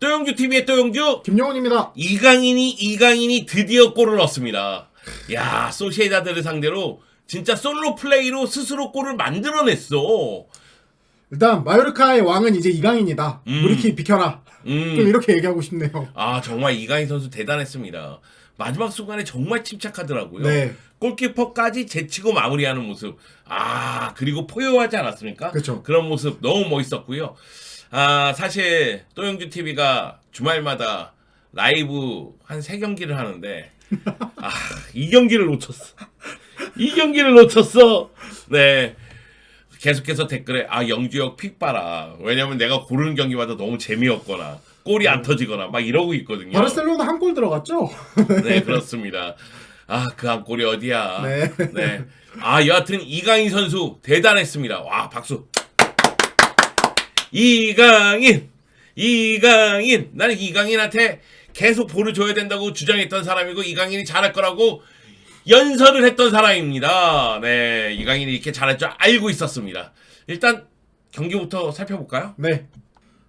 또영주 TV의 또영주 김영훈입니다. 이강인이 드디어 골을 넣었습니다. 야, 소시에다드를 상대로 진짜 솔로 플레이로 스스로 골을 만들어냈어. 일단 마요르카의 왕은 이제 이강인이다. 무리키 비켜라. 좀 이렇게 얘기하고 싶네요. 아, 정말 이강인 선수 대단했습니다. 마지막 순간에 정말 침착하더라고요. 네. 골키퍼까지 제치고 마무리하는 모습. 아, 그리고 포효하지 않았습니까? 그쵸. 그런 모습 너무 멋있었고요. 아, 사실 또영주 TV가 주말마다 라이브 한 3경기를 하는데 아, 이 경기를 놓쳤어. 이 경기를 놓쳤어. 네. 계속해서 댓글에 아, 영주역 픽 봐라. 왜냐면 내가 고르는 경기마다 너무 재미없거나 골이 안 터지거나 막 이러고 있거든요. 바르셀로나 한 골 들어갔죠? 네, 그렇습니다. 아, 그 한 골이 어디야. 네. 네. 아, 여하튼 이강인 선수 대단했습니다. 와, 박수. 이강인. 나는 이강인한테 계속 볼을 줘야 된다고 주장했던 사람이고 이강인이 잘할 거라고 연설을 했던 사람입니다. 네, 이강인이 이렇게 잘할 줄 알고 있었습니다. 일단 경기부터 살펴볼까요? 네.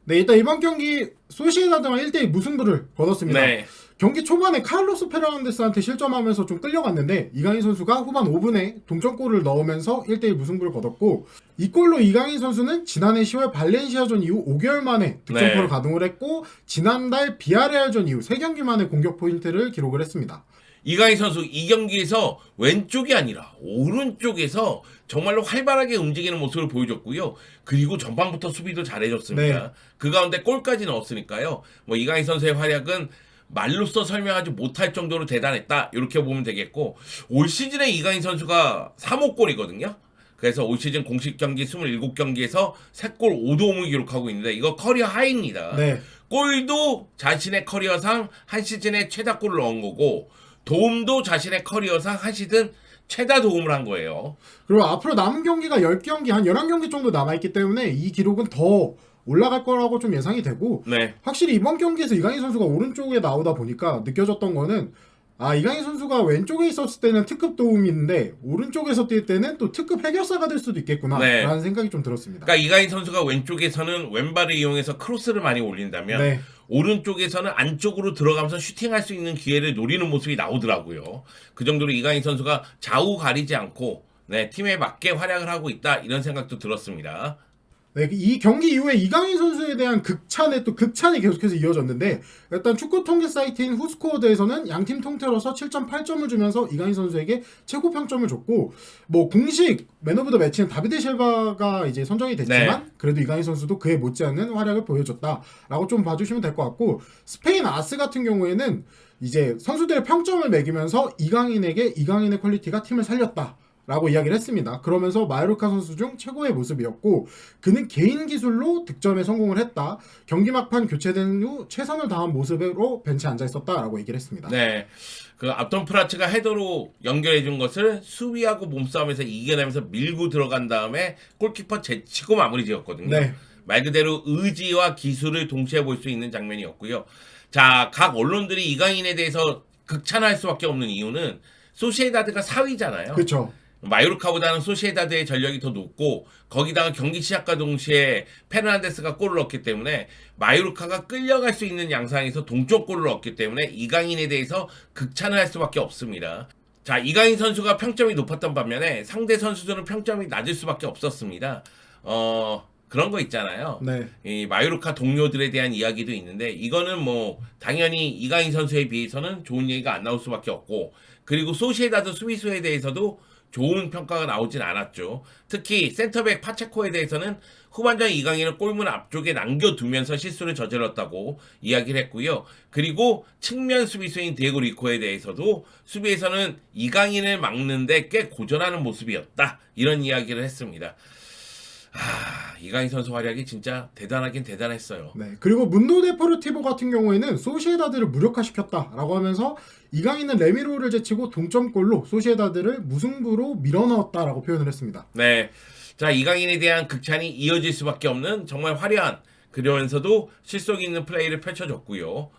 네, 일단 이번 경기 소시에다드랑 1대2 무승부를 거뒀습니다. 네. 경기 초반에 카를로스 페르난데스한테 실점하면서 좀 끌려갔는데 이강인 선수가 후반 5분에 동점골을 넣으면서 1대1 무승부를 거뒀고, 이 골로 이강인 선수는 지난해 10월 발렌시아전 이후 5개월 만에 득점포를 네. 가동을 했고, 지난달 비아레알전 이후 3경기 만에 공격 포인트를 기록을 했습니다. 이강인 선수 이 경기에서 왼쪽이 아니라 오른쪽에서 정말로 활발하게 움직이는 모습을 보여줬고요. 그리고 전반부터 수비도 잘해줬습니다. 네. 그 가운데 골까지 넣었으니까요. 뭐 이강인 선수의 활약은 말로써 설명하지 못할 정도로 대단했다. 이렇게 보면 되겠고, 올 시즌에 이강인 선수가 3호 골이거든요. 그래서 올 시즌 공식 경기 27경기에서 3골 5도움을 기록하고 있는데 이거 커리어 하이입니다. 네. 골도 자신의 커리어상 한 시즌에 최다 골을 넣은 거고, 도움도 자신의 커리어상 한 시즌 최다 도움을 한 거예요. 그리고 앞으로 남은 경기가 10경기, 한 11경기 정도 남아있기 때문에 이 기록은 더 올라갈 거라고 좀 예상이 되고, 네. 확실히 이번 경기에서 이강인 선수가 오른쪽에 나오다 보니까 느껴졌던 거는, 아, 이강인 선수가 왼쪽에 있었을 때는 특급 도움인데 오른쪽에서 뛸 때는 또 특급 해결사가 될 수도 있겠구나 네. 라는 생각이 좀 들었습니다. 그러니까 이강인 선수가 왼쪽에서는 왼발을 이용해서 크로스를 많이 올린다면 네. 오른쪽에서는 안쪽으로 들어가면서 슈팅할 수 있는 기회를 노리는 모습이 나오더라고요. 그 정도로 이강인 선수가 좌우 가리지 않고 네, 팀에 맞게 활약을 하고 있다, 이런 생각도 들었습니다. 네, 이 경기 이후에 이강인 선수에 대한 극찬이 계속해서 이어졌는데, 일단 축구 통계 사이트인 후스코어드에서는 양팀 통틀어서 7.8점을 주면서 이강인 선수에게 최고 평점을 줬고, 뭐 공식 맨 오브 더 매치는 다비드 실바가 이제 선정이 됐지만 네. 그래도 이강인 선수도 그에 못지않는 활약을 보여줬다라고 좀 봐주시면 될 것 같고, 스페인 아스 같은 경우에는 이제 선수들의 평점을 매기면서 이강인의 퀄리티가 팀을 살렸다 라고 이야기를 했습니다. 그러면서 마요르카 선수 중 최고의 모습이었고, 그는 개인 기술로 득점에 성공을 했다. 경기 막판 교체된 후 최선을 다한 모습으로 벤치에 앉아 있었다라고 얘기를 했습니다. 네. 그 앞던 프라츠가 헤더로 연결해 준 것을 수비하고 몸싸움에서 이겨내면서 밀고 들어간 다음에 골키퍼 제치고 마무리 지었거든요. 네. 말 그대로 의지와 기술을 동시에 볼 수 있는 장면이었고요. 자, 각 언론들이 이강인에 대해서 극찬할 수밖에 없는 이유는 소시에다드가 4위잖아요. 그렇죠. 마요르카보다는 소시에다드의 전력이 더 높고, 거기다가 경기 시작과 동시에 페르난데스가 골을 넣었기 때문에 마요르카가 끌려갈 수 있는 양상에서 동점골을 넣었기 때문에 이강인에 대해서 극찬을 할 수밖에 없습니다. 자, 이강인 선수가 평점이 높았던 반면에 상대 선수들은 평점이 낮을 수밖에 없었습니다. 그런 거 있잖아요. 네. 이 마요르카 동료들에 대한 이야기도 있는데, 이거는 뭐 당연히 이강인 선수에 비해서는 좋은 얘기가 안 나올 수밖에 없고, 그리고 소시에다드 수비수에 대해서도 좋은 평가가 나오진 않았죠. 특히 센터백 파체코에 대해서는 후반전 이강인을 골문 앞쪽에 남겨두면서 실수를 저질렀다고 이야기를 했고요. 그리고 측면 수비수인 디에고 리코에 대해서도 수비에서는 이강인을 막는데 꽤 고전하는 모습이었다, 이런 이야기를 했습니다. 이강인 선수 활약이 진짜 대단하긴 대단했어요. 네. 그리고 문도 데포르티보 같은 경우에는 소시에다드를 무력화시켰다라고 하면서 이강인은 레미로를 제치고 동점골로 소시에다드를 무승부로 밀어넣었다라고 표현을 했습니다. 네. 자, 이강인에 대한 극찬이 이어질 수밖에 없는 정말 화려한, 그러면서도 실속 있는 플레이를 펼쳐줬고요.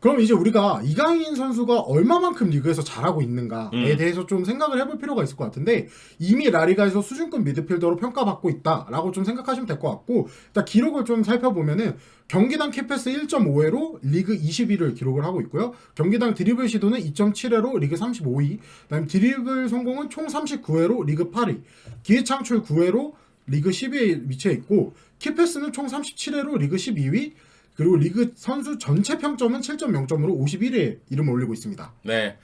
그럼 이제 우리가 이강인 선수가 얼마만큼 리그에서 잘하고 있는가에 대해서 좀 생각을 해볼 필요가 있을 것 같은데 이미 라리가에서 수준급 미드필더로 평가받고 있다라고 좀 생각하시면 될 것 같고 일단 기록을 좀 살펴보면은 경기당 키패스 1.5회로 리그 21위를 기록을 하고 있고요. 경기당 드리블 시도는 2.7회로 리그 35위. 그다음에 드리블 성공은 총 39회로 리그 8위. 기회 창출 9회로 리그 10위에 위치해 있고 키패스는 총 37회로 리그 12위. 그리고 리그 선수 전체 평점은 7.0점으로 51위에 이름을 올리고 있습니다. 네.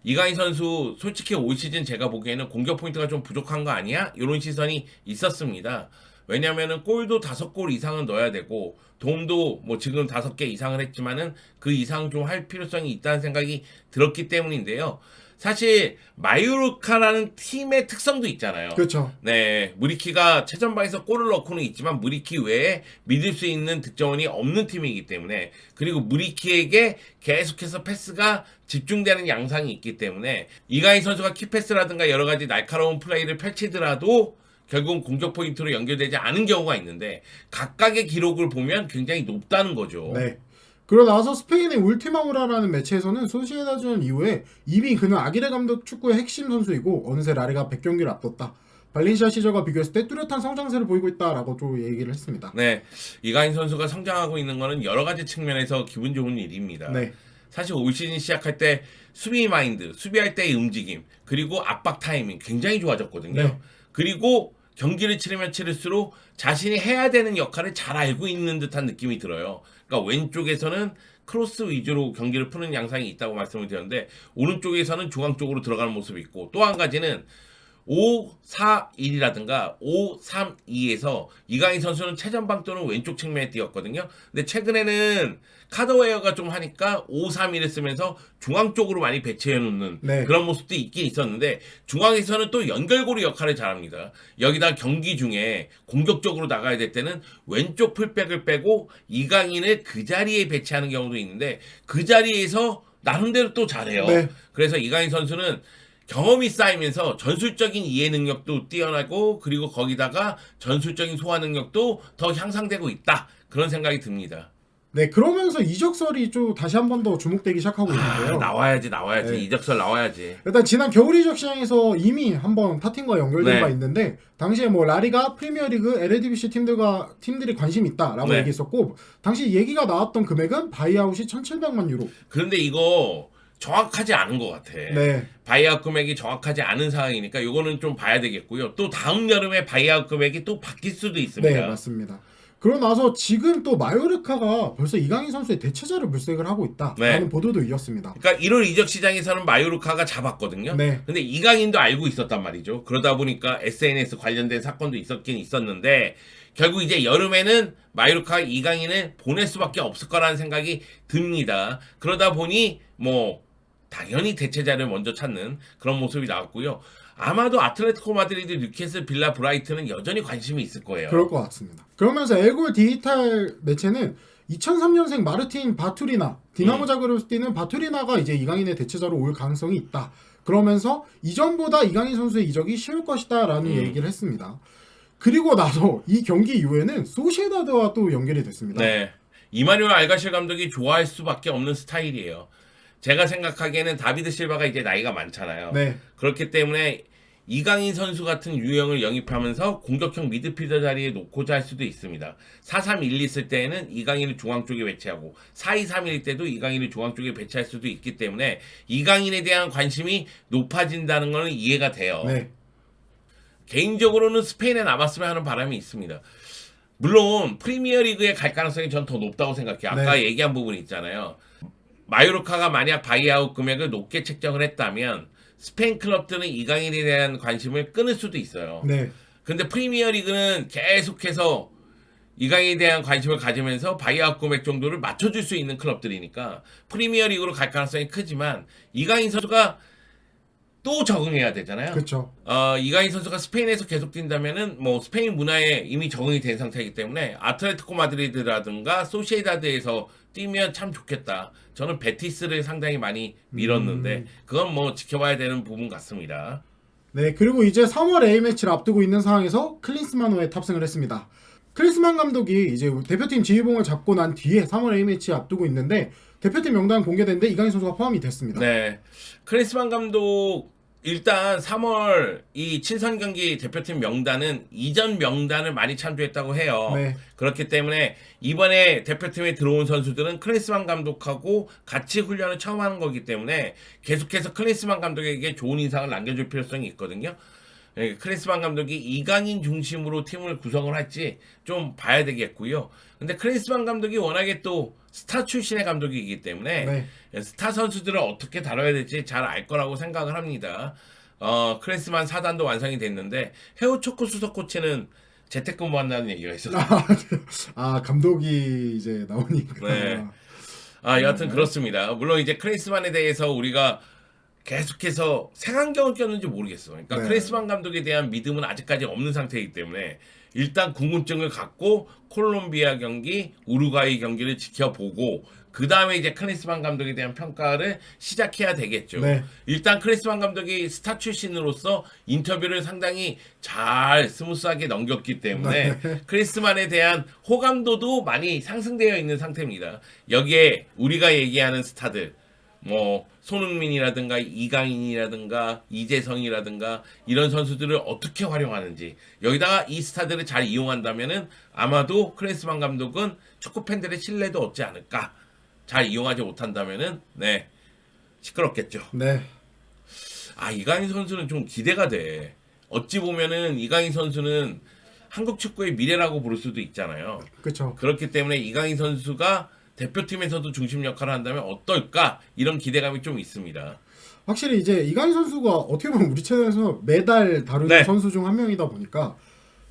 이강인 선수 솔직히 올 시즌 제가 보기에는 공격 포인트가 좀 부족한 거 아니야? 이런 시선이 있었습니다. 왜냐면은 골도 5골 이상은 넣어야 되고 도움도 뭐 지금 5개 이상을 했지만은 그 이상 좀 할 필요성이 있다는 생각이 들었기 때문인데요. 사실 마요르카라는 팀의 특성도 있잖아요. 그렇죠. 네, 무리키가 최전방에서 골을 넣고는 있지만 무리키 외에 믿을 수 있는 득점원이 없는 팀이기 때문에 그리고 무리키에게 계속해서 패스가 집중되는 양상이 있기 때문에 이강인 선수가 키패스라든가 여러 가지 날카로운 플레이를 펼치더라도 결국은 공격 포인트로 연결되지 않은 경우가 있는데 각각의 기록을 보면 굉장히 높다는 거죠. 네. 그러고 나서 스페인의 울티마우라라는 매체에서는 소시에다전 이후에 이미 그는 아기레 감독 축구의 핵심 선수이고 어느새 라리가 100경기를 앞뒀다. 발렌시아 시절과 비교했을 때 뚜렷한 성장세를 보이고 있다라고 좀 얘기를 했습니다. 네, 이강인 선수가 성장하고 있는 것은 여러 가지 측면에서 기분 좋은 일입니다. 네. 사실 올 시즌 시작할 때 수비 마인드, 수비할 때의 움직임, 그리고 압박 타이밍 굉장히 좋아졌거든요. 네. 그리고 경기를 치르면 치를수록 자신이 해야 되는 역할을 잘 알고 있는 듯한 느낌이 들어요. 그러니까 왼쪽에서는 크로스 위주로 경기를 푸는 양상이 있다고 말씀을 드렸는데 오른쪽에서는 중앙 쪽으로 들어가는 모습이 있고 또 한 가지는 5-4-1이라든가 5-3-2에서 이강인 선수는 최전방 또는 왼쪽 측면에 뛰었거든요. 근데 최근에는 카드웨어가 좀 하니까 5-3-1을 쓰면서 중앙 쪽으로 많이 배치해 놓는 네. 그런 모습도 있긴 있었는데 중앙에서는 또 연결고리 역할을 잘합니다. 여기다 경기 중에 공격적으로 나가야 될 때는 왼쪽 풀백을 빼고 이강인을 그 자리에 배치하는 경우도 있는데 그 자리에서 나름대로 또 잘해요. 네. 그래서 이강인 선수는 경험이 쌓이면서 전술적인 이해 능력도 뛰어나고 그리고 거기다가 전술적인 소화 능력도 더 향상되고 있다. 그런 생각이 듭니다. 네, 그러면서 이적설이 좀 다시 한 번 더 주목되기 시작하고 있는데요. 나와야지. 네. 이적설 나와야지. 일단 지난 겨울 이적 시장에서 이미 한번 타팀과 연결된 네. 바 있는데 당시에 뭐 라리가, 프리미어리그, LADBC 팀들이 관심 있다라고 네. 얘기했었고 당시 얘기가 나왔던 금액은 바이아웃이 1,700만 유로. 그런데 이거 정확하지 않은 것 같아. 네. 바이아웃 금액이 정확하지 않은 상황이니까 이거는 좀 봐야 되겠고요. 또 다음 여름에 바이아웃 금액이 또 바뀔 수도 있습니다. 네, 맞습니다. 그러고 나서 지금 또 마요르카가 벌써 이강인 선수의 대체자를 물색을 하고 있다라는 네. 보도도 이었습니다. 그러니까 1월 이적 시장에서는 마요르카가 잡았거든요. 네. 근데 이강인도 알고 있었단 말이죠. 그러다 보니까 SNS 관련된 사건도 있었긴 있었는데 결국 이제 여름에는 마요르카가 이강인을 보낼 수밖에 없을 거라는 생각이 듭니다. 그러다 보니 뭐 당연히 대체자를 먼저 찾는 그런 모습이 나왔고요. 아마도 아틀레티코 마드리드, 뉴캐슬, 빌라, 브라이트는 여전히 관심이 있을 거예요. 그럴 것 같습니다. 그러면서 엘골 디지털 매체는 2003년생 마르틴 바투리나 디나모 자그레브에서 뛰는 바투리나가 이제 이강인의 대체자로 올 가능성이 있다. 그러면서 이전보다 이강인 선수의 이적이 쉬울 것이다라는 얘기를 했습니다. 그리고 나서 이 경기 이후에는 소시에다드와 또 연결이 됐습니다. 네, 이마누엘 알가실 감독이 좋아할 수밖에 없는 스타일이에요. 제가 생각하기에는 다비드 실바가 이제 나이가 많잖아요. 네. 그렇기 때문에 이강인 선수 같은 유형을 영입하면서 공격형 미드필더 자리에 놓고자 할 수도 있습니다. 4-3-1 있을 때에는 이강인을 중앙 쪽에 배치하고 4-2-3-1일 때도 이강인을 중앙 쪽에 배치할 수도 있기 때문에 이강인에 대한 관심이 높아진다는 것은 이해가 돼요. 네. 개인적으로는 스페인에 남았으면 하는 바람이 있습니다. 물론 프리미어리그에 갈 가능성이 전 더 높다고 생각해요. 아까 네. 얘기한 부분이 있잖아요. 마요르카가 만약 바이아웃 금액을 높게 책정을 했다면 스페인 클럽들은 이강인에 대한 관심을 끊을 수도 있어요. 네. 근데 프리미어리그는 계속해서 이강인에 대한 관심을 가지면서 바이아웃 금액 정도를 맞춰줄 수 있는 클럽들이니까 프리미어리그로 갈 가능성이 크지만 이강인 선수가 또 적응해야 되잖아요. 그렇죠. 이강인 선수가 스페인에서 계속 뛴다면은 뭐 스페인 문화에 이미 적응이 된 상태이기 때문에 아틀레티코 마드리드라든가 소시에다드에서 뛰면 참 좋겠다. 저는 베티스를 상당히 많이 밀었는데 그건 뭐 지켜봐야 되는 부분 같습니다. 네, 그리고 이제 3월 A매치를 앞두고 있는 상황에서 클린스만호에 탑승을 했습니다. 클린스만 감독이 이제 대표팀 지휘봉을 잡고 난 뒤에 3월 A매치 앞두고 있는데 대표팀 명단 공개됐는데 이강인 선수가 포함이 됐습니다. 네. 클린스만 감독 일단 3월 이 친선 경기 대표팀 명단은 이전 명단을 많이 참조했다고 해요. 네. 그렇기 때문에 이번에 대표팀에 들어온 선수들은 클린스만 감독하고 같이 훈련을 처음 하는 거기 때문에 계속해서 클린스만 감독에게 좋은 인상을 남겨줄 필요성이 있거든요. 예, 클린스만 감독이 이강인 중심으로 팀을 구성을 할지 좀 봐야 되겠고요. 근데 클린스만 감독이 워낙에 또 스타 출신의 감독이기 때문에 네. 스타 선수들을 어떻게 다뤄야 될지 잘 알 거라고 생각을 합니다. 클린스만 4단도 완성이 됐는데 헤어초코 수석 코치는 재택근무한다는 얘기가 있었어요. 감독이 이제 나오니까. 네. 여하튼 그렇습니다. 물론 이제 클린스만에 대해서 우리가 계속해서 색안경을 꼈는지 모르겠어. 그러니까 네. 클린스만 감독에 대한 믿음은 아직까지 없는 상태이기 때문에 일단 궁금증을 갖고 콜롬비아 경기, 우루과이 경기를 지켜보고 그 다음에 이제 클린스만 감독에 대한 평가를 시작해야 되겠죠. 네. 일단 클린스만 감독이 스타 출신으로서 인터뷰를 상당히 잘 스무스하게 넘겼기 때문에 클린스만에 대한 호감도도 많이 상승되어 있는 상태입니다. 여기에 우리가 얘기하는 스타들 뭐 손흥민이라든가 이강인이라든가 이재성이라든가 이런 선수들을 어떻게 활용하는지 여기다가 이 스타들을 잘 이용한다면은 아마도 클린스만 감독은 축구 팬들의 신뢰도 얻지 않을까. 잘 이용하지 못한다면은 네 시끄럽겠죠. 네. 이강인 선수는 좀 기대가 돼. 어찌 보면은 이강인 선수는 한국 축구의 미래라고 부를 수도 있잖아요. 그렇죠. 그렇기 때문에 이강인 선수가 대표팀에서도 중심 역할을 한다면 어떨까 이런 기대감이 좀 있습니다. 확실히 이제 이강인 선수가 어떻게 보면 우리 채널에서 매달 다루는 네. 선수 중 한 명이다 보니까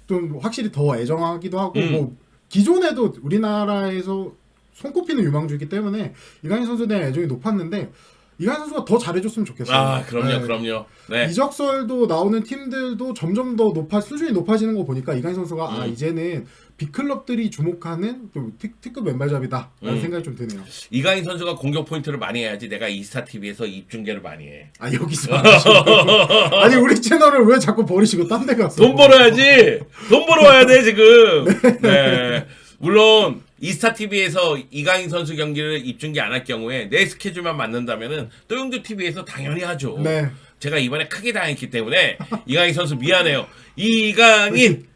좀 확실히 더 애정하기도 하고 뭐 기존에도 우리나라에서 손꼽히는 유망주이기 때문에 이강인 선수에 대한 애정이 높았는데 이강인 선수가 더 잘해줬으면 좋겠어요. 그럼요, 네. 그럼요. 네. 이적설도 나오는 팀들도 점점 더 수준이 높아지는 거 보니까 이강인 선수가 이제는 빅클럽들이 주목하는 좀 특급 왼발잡이다라는 생각이 좀 드네요. 이강인 선수가 공격 포인트를 많이 해야지 내가 이스타 TV에서 입중계를 많이 해. 여기서 아니 우리 채널을 왜 자꾸 버리시고 딴 데 가서 돈 벌어야지. 돈 벌어와야 돼 지금. 네. 물론 이스타 TV에서 이강인 선수 경기를 입중계 안 할 경우에 내 스케줄만 맞는다면은 또용두 TV에서 당연히 하죠. 네. 제가 이번에 크게 당했기 때문에 이강인 선수 미안해요. 이강인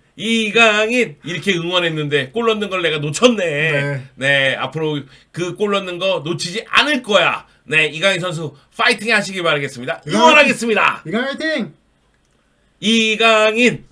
이렇게 응원했는데 골 넣는 걸 내가 놓쳤네. 네, 앞으로 그 골 넣는 거 놓치지 않을 거야. 네, 이강인 선수 파이팅 하시기 바라겠습니다. 응원하겠습니다. 이강인 화이팅! 이강인.